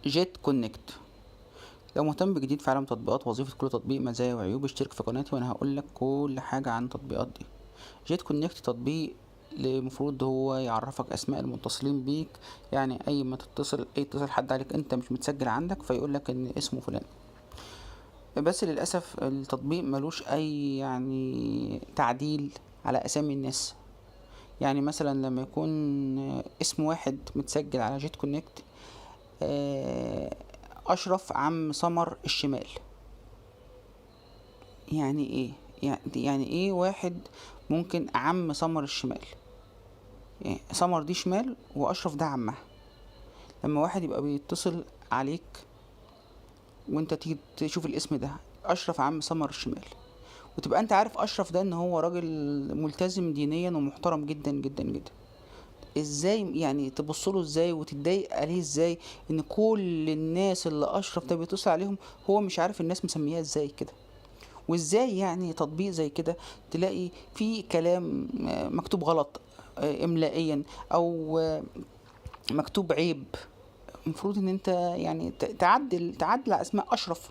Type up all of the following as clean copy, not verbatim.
جيت كونكت. لو مهتم بجديد في عالم تطبيقات وظيفة كل تطبيق مزايا وعيوب، اشترك في قناتي وانا هقولك كل حاجة عن التطبيقات دي. جيت كونكت تطبيق المفروض هو يعرفك اسماء المتصلين بيك، يعني اي ما تتصل حد عليك انت مش متسجل عندك فيقولك ان اسمه فلان. بس للاسف التطبيق ملوش اي يعني تعديل على اسامي الناس. يعني مثلا لما يكون اسم واحد متسجل على جيت كونكت، اشرف عم سمر الشمال. يعني ايه؟ يعني ايه واحد ممكن عم سمر الشمال؟ يعني سمر دي شمال واشرف ده عمها. لما واحد يبقى بيتصل عليك وانت تيجي تشوف الاسم ده اشرف عم سمر الشمال، وتبقى انت عارف اشرف ده ان هو راجل ملتزم دينيا ومحترم جدا جدا جدا، ازاي يعني تبصله ازاي وتتضايق عليه ازاي ان كل الناس اللي اشرف ده بيتصل عليهم هو مش عارف الناس مسمياه ازاي كده؟ وازاي يعني تطبيق زي كده تلاقي فيه كلام مكتوب غلط املائيا، او مكتوب عيب؟ المفروض ان انت يعني تعدل على اسماء اشرف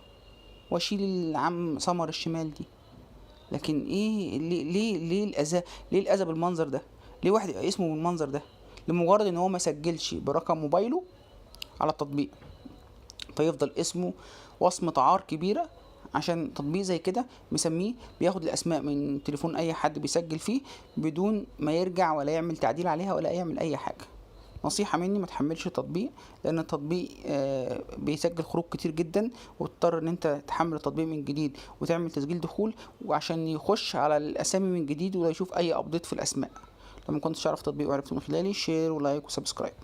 واشيل العم سمر الشمال دي. لكن ايه؟ ليه الاذى؟ ليه الاذى بالمنظر ده؟ ليه واحد يبقى اسمه بالمنظر ده لمجرد ان هو ما سجلش برقم موبايله على التطبيق فيفضل اسمه وصمة عار كبيرة عشان تطبيق زي كده مسميه بياخد الاسماء من تليفون اي حد بيسجل فيه بدون ما يرجع ولا يعمل تعديل عليها ولا يعمل اي حاجة؟ نصيحة مني ما تحملش التطبيق، لان التطبيق بيسجل خروج كتير جدا، وتضطر ان انت تحمل التطبيق من جديد وتعمل تسجيل دخول وعشان يخش على الاسامي من جديد ولا يشوف اي ابديت في الاسماء. لما كنتش تعرف تطبيق وعرفت من خلالي، شير ولايك وسبسكرايب.